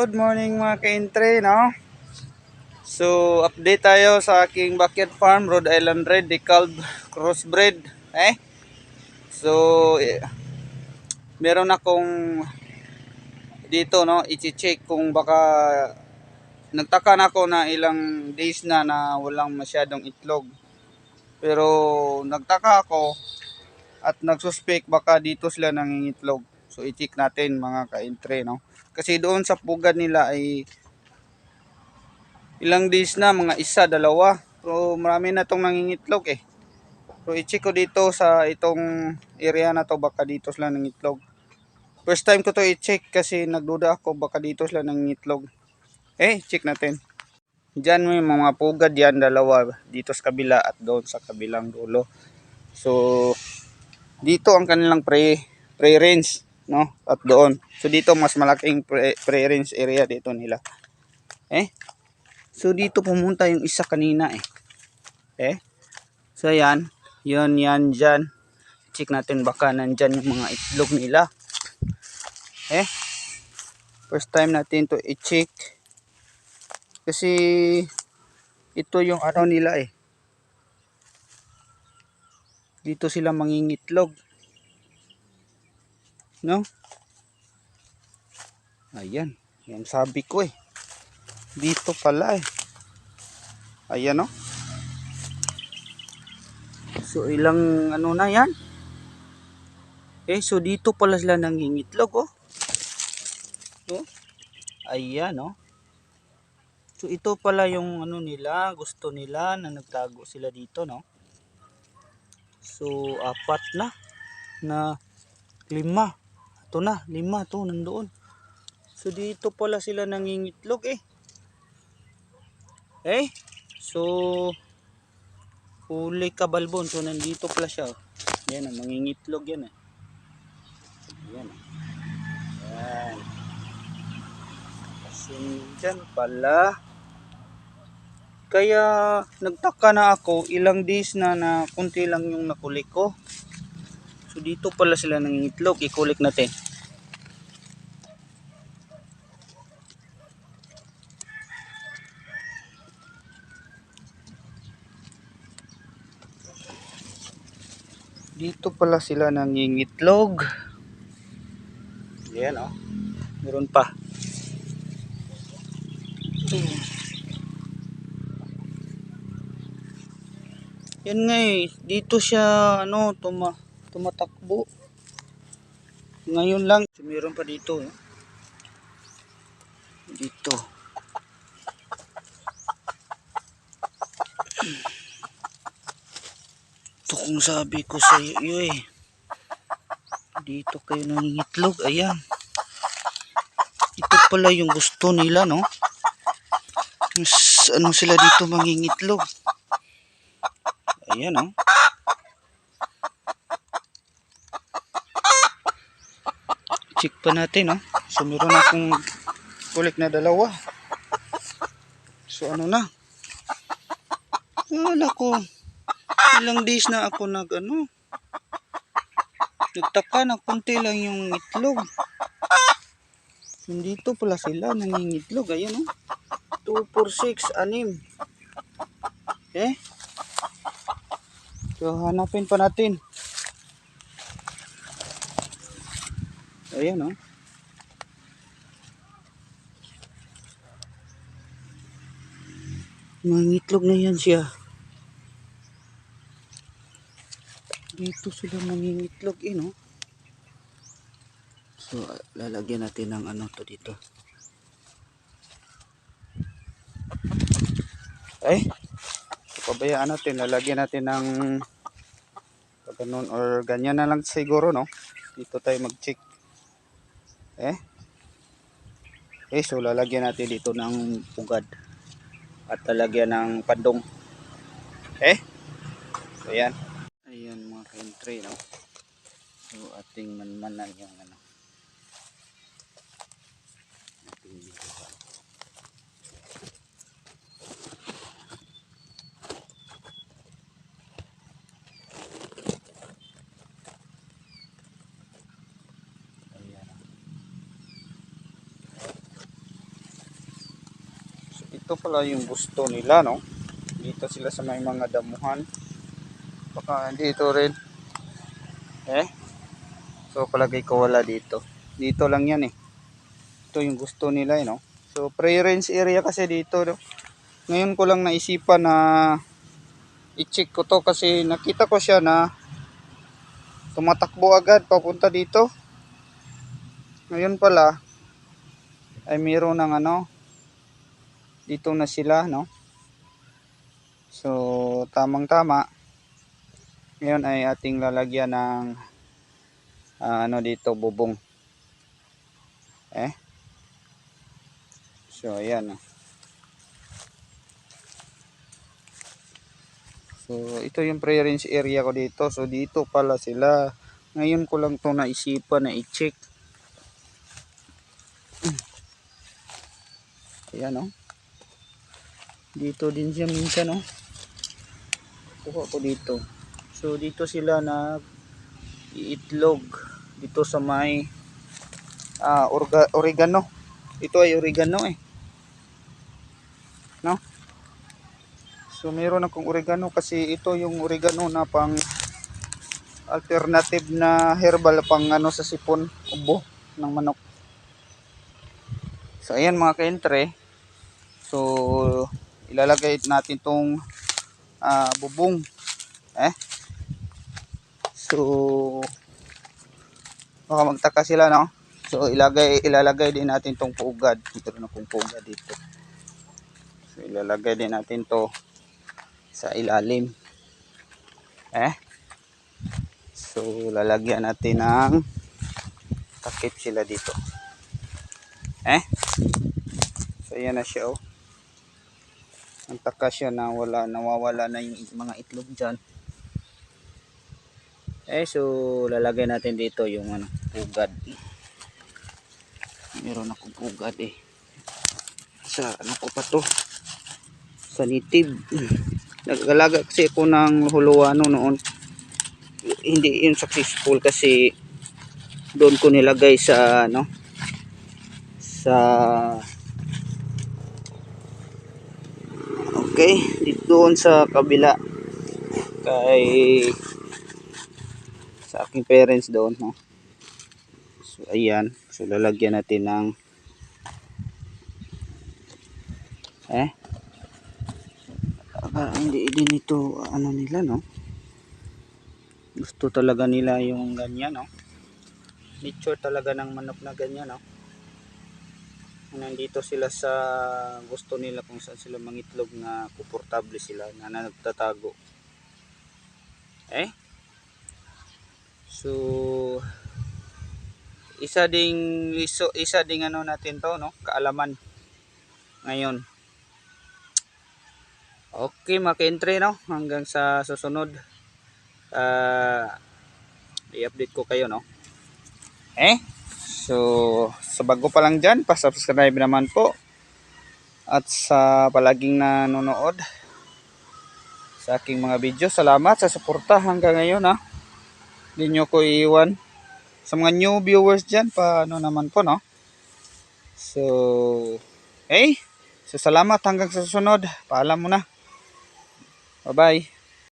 Good morning mga ka-entry, no? So, update tayo sa aking backyard farm, Rhode Island Red, Decalb Crossbred. So, meron akong dito, no? I-check kung baka nagtaka na ako na ilang days na walang masyadong itlog. Pero nagtaka ako at nagsuspect baka dito sila nangingitlog. So, i-check natin mga ka-entry, no? Kasi doon sa pugad nila ay ilang days na, mga isa, dalawa. So marami na tong nangingitlog eh. So i-check ko dito sa itong area na to, baka dito sila nangingitlog. First time ko to i-check kasi nagduda ako baka dito sila nangingitlog. Check natin. Diyan may mga pugad yan, dalawa. Dito sa kabila at doon sa kabilang dulo. So dito ang kanilang pre-range, no? At doon. So dito mas malaking pre-range area dito nila. So dito pumunta yung isa kanina So yan, yan dyan. Check natin baka nandyan yung mga itlog nila. First time natin to i-check. Kasi ito yung ano nila Dito sila mangingitlog. No? Ayan, yan sabi ko Dito pala Ayan no. So ilang ano na yan? So dito pala sila nangingitlog Ayan no. So ito pala yung ano nila, gusto nila na nagtago sila dito no. So apat na lima. Ito na, 5 to nandoon. So dito pala sila nangingitlog So huli kabalbon. So nandito pala siya Yan mangingitlog yan Yan Yan. So dyan pala. Kaya nagtaka na ako, ilang days na kunti lang yung nakuli ko. So dito pala sila nangingitlog. I-kulik natin. Dito pala sila nangingitlog. Ayan meron pa. Yan nga dito siya tumatakbo. Ngayon lang meron pa dito Dito. Ito kung sabi ko sa iyo Dito kayo nangingitlog. Ayan. Ito pala yung gusto nila no. Ano sila dito mangingitlog. Ayan Check pa natin So meron akong kulik na dalawa. So ano na. Wala ko. Ilang days na ako nagtaka na kunti lang yung itlog. Dito pala sila nangingitlog. Ayan 2, 4, 6, 6. So hanapin pa natin. Ayan mangingitlog na yan siya. Dito sila mangingitlog So lalagyan natin ng to dito. Pabayaan natin, lalagyan natin ng ganun or ganyan na lang siguro no. Dito tayo mag-check. So lalagyan natin dito ng pugad at lalagyan ng padong. So ayan. Ayan mga ka-entry no. So ating manmanan yung ating dito. ito pala yung gusto nila, no? Dito sila sa may mga damuhan. Baka dito rin. So palagay ko wala dito. Dito lang yan eh. Ito yung gusto nila, no? So pre-range area kasi dito, no? Ngayon ko lang naisipan na i-check ko to kasi nakita ko siya na tumatakbo agad papunta dito. Ngayon pala ay mayroon ng ano, dito na sila, no? So tamang tama. Ngayon ay ating lalagyan ng ano dito, bubong. So ayan, no? So ito yung pre-range area ko dito. So dito pala sila. Ngayon ko lang to naisipan na i-check. Ayan, no? Dito din siya minsan, no? Kuha ko dito. So dito sila nag-iitlog dito sa may oregano. Ito ay oregano eh. No? So meron akong oregano kasi ito yung oregano na pang alternative na herbal pang ano sa sipon, ubo ng manok. So ayan mga ka-entre. So ilalagay natin tong bubong. So baka magtaka sila, no? So ilalagay din natin tong pugad. Meron akong pugad dito. So ilalagay din natin to sa ilalim. So lalagyan natin ng takip sila dito. So ayan na siya, oh. Ang taka siya na nawawala na yung mga itlog dyan. So lalagay natin dito yung ano, pugad. Meron akong pugad eh. Sa ano ko pa to? Sa native. Nagalaga kasi ako ng huluano noon. Hindi yun successful kasi doon ko nilagay sa ano, sa dito doon sa kabila kay sa aking parents doon, no? So ayan, so lalagyan natin ng hindi din ito ano nila, no? Gusto talaga nila yung ganyan, no? Nature talaga ng manok na ganyan, no? Nandito sila sa gusto nila kung saan sila mangitlog na komportable sila na nagtatago. So isa ding ano natin to, no? Kaalaman ngayon. Okay mga ka-entre, no? Hanggang sa susunod i-update ko kayo, no? So sa bago pa lang dyan, pa-subscribe naman po. At sa palaging nanonood sa aking mga video, salamat sa suporta hanggang ngayon, ha. Hindi nyo ko iiwan. Sa mga new viewers dyan, paano naman po, no? So so salamat hanggang sa susunod. Paalam muna. Bye bye.